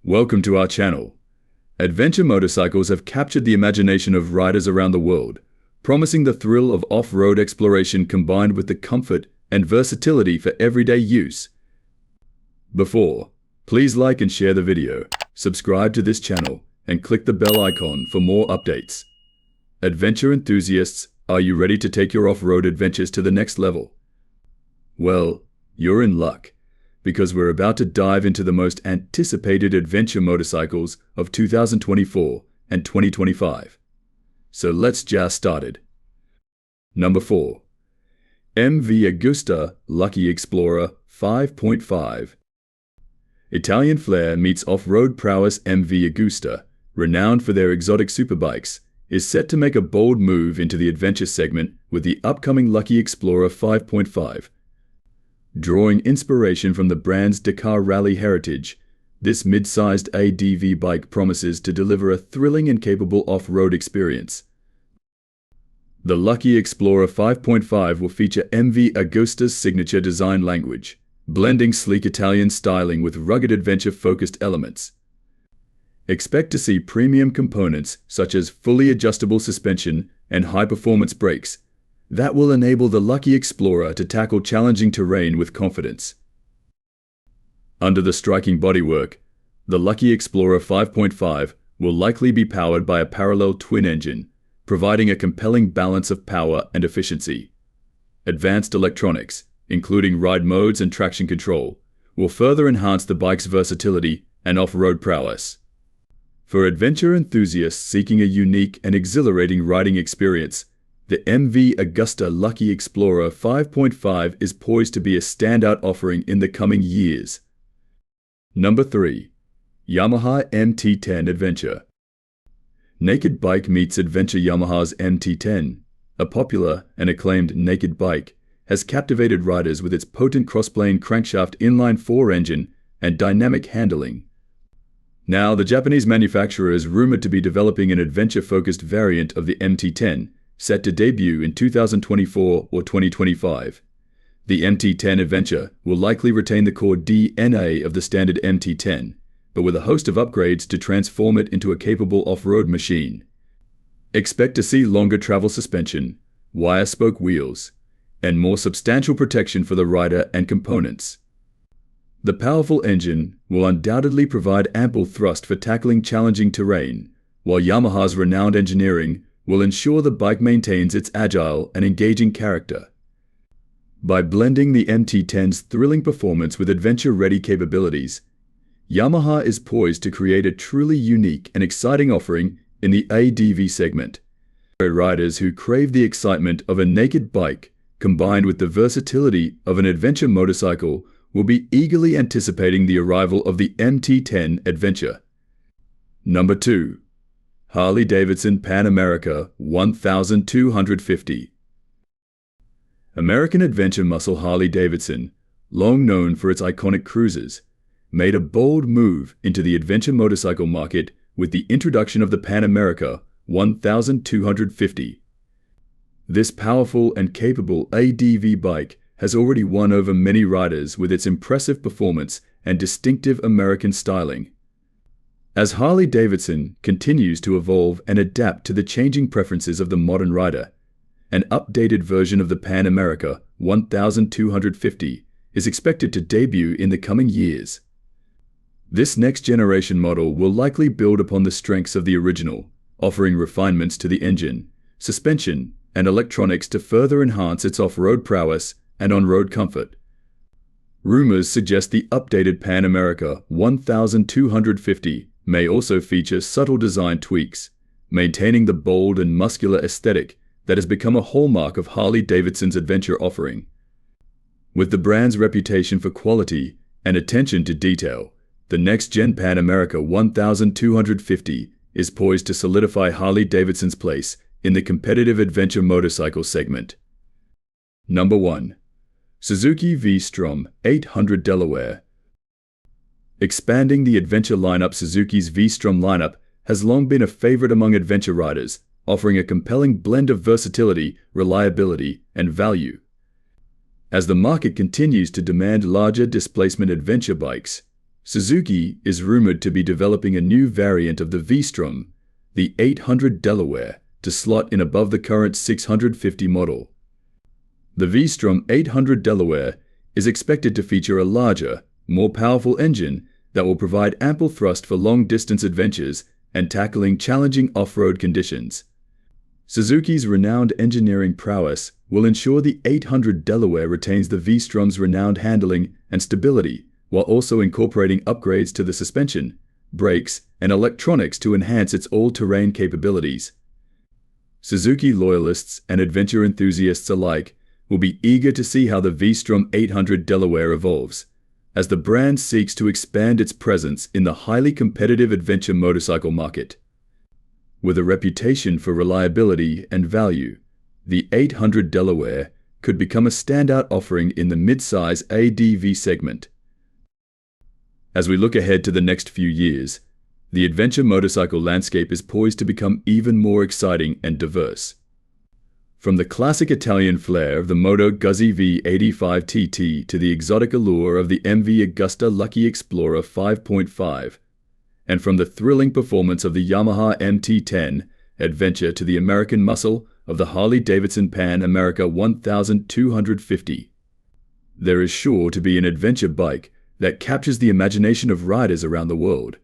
Welcome to our channel. Adventure motorcycles have captured the imagination of riders around the world, promising the thrill of off-road exploration combined with the comfort and versatility for everyday use. Please like and share the video, subscribe to this channel, and click the bell icon for more updates. Adventure enthusiasts, are you ready to take your off-road adventures to the next level? Well, you're in luck, because we're about to dive into the most anticipated adventure motorcycles of 2024 and 2025. So let's just started. Number 4. MV Agusta Lucky Explorer 5.5. Italian flair meets off-road prowess. MV Agusta, renowned for their exotic superbikes, is set to make a bold move into the adventure segment with the upcoming Lucky Explorer 5.5. Drawing inspiration from the brand's Dakar rally heritage, this mid-sized ADV bike promises to deliver a thrilling and capable off-road experience. The Lucky Explorer 5.5 will feature MV Agusta's signature design language, blending sleek Italian styling with rugged adventure-focused elements. Expect to see premium components such as fully adjustable suspension and high-performance brakes that will enable the Lucky Explorer to tackle challenging terrain with confidence. Under the striking bodywork, the Lucky Explorer 5.5 will likely be powered by a parallel twin engine, providing a compelling balance of power and efficiency. Advanced electronics, including ride modes and traction control, will further enhance the bike's versatility and off-road prowess. For adventure enthusiasts seeking a unique and exhilarating riding experience, the MV Agusta Lucky Explorer 5.5 is poised to be a standout offering in the coming years. Number 3. Yamaha MT-10 Adventure. Naked bike meets adventure. Yamaha's MT-10, a popular and acclaimed naked bike, has captivated riders with its potent crossplane crankshaft inline-4 engine and dynamic handling. Now, the Japanese manufacturer is rumored to be developing an adventure-focused variant of the MT-10, set to debut in 2024 or 2025. The MT-10 Adventure will likely retain the core DNA of the standard MT-10, but with a host of upgrades to transform it into a capable off-road machine. Expect to see longer travel suspension, wire-spoke wheels, and more substantial protection for the rider and components. The powerful engine will undoubtedly provide ample thrust for tackling challenging terrain, while Yamaha's renowned engineering will ensure the bike maintains its agile and engaging character. By blending the MT-10's thrilling performance with adventure-ready capabilities, Yamaha is poised to create a truly unique and exciting offering in the ADV segment. For riders who crave the excitement of a naked bike combined with the versatility of an adventure motorcycle will be eagerly anticipating the arrival of the MT-10 Adventure. Number 2. Harley-Davidson Pan America 1250. American adventure muscle Harley-Davidson, long known for its iconic cruisers, made a bold move into the adventure motorcycle market with the introduction of the Pan America 1250. This powerful and capable ADV bike has already won over many riders with its impressive performance and distinctive American styling. As Harley-Davidson continues to evolve and adapt to the changing preferences of the modern rider, an updated version of the Pan America 1250 is expected to debut in the coming years. This next-generation model will likely build upon the strengths of the original, offering refinements to the engine, suspension, and electronics to further enhance its off-road prowess and on-road comfort. Rumors suggest the updated Pan America 1250 may also feature subtle design tweaks, maintaining the bold and muscular aesthetic that has become a hallmark of Harley-Davidson's adventure offering. With the brand's reputation for quality and attention to detail, the next-gen Pan America 1250 is poised to solidify Harley-Davidson's place in the competitive adventure motorcycle segment. Number 1. Suzuki V-Strom 800 Delaware. Expanding the adventure lineup. Suzuki's V-Strom lineup has long been a favorite among adventure riders, offering a compelling blend of versatility, reliability, and value. As the market continues to demand larger displacement adventure bikes, Suzuki is rumored to be developing a new variant of the V-Strom, the 800 Delaware, to slot in above the current 650 model. The V-Strom 800 Delaware is expected to feature a larger, more powerful engine that will provide ample thrust for long-distance adventures and tackling challenging off-road conditions. Suzuki's renowned engineering prowess will ensure the 800 Delaware retains the V-Strom's renowned handling and stability, while also incorporating upgrades to the suspension, brakes, and electronics to enhance its all-terrain capabilities. Suzuki loyalists and adventure enthusiasts alike will be eager to see how the V-Strom 800 Delaware evolves, as the brand seeks to expand its presence in the highly competitive adventure motorcycle market. With a reputation for reliability and value, the 800 Delaware could become a standout offering in the mid-size ADV segment. As we look ahead to the next few years, the adventure motorcycle landscape is poised to become even more exciting and diverse. From the classic Italian flair of the Moto Guzzi V85 TT to the exotic allure of the MV Agusta Lucky Explorer 5.5, and from the thrilling performance of the Yamaha MT-10 Adventure to the American muscle of the Harley-Davidson Pan America 1250, there is sure to be an adventure bike that captures the imagination of riders around the world.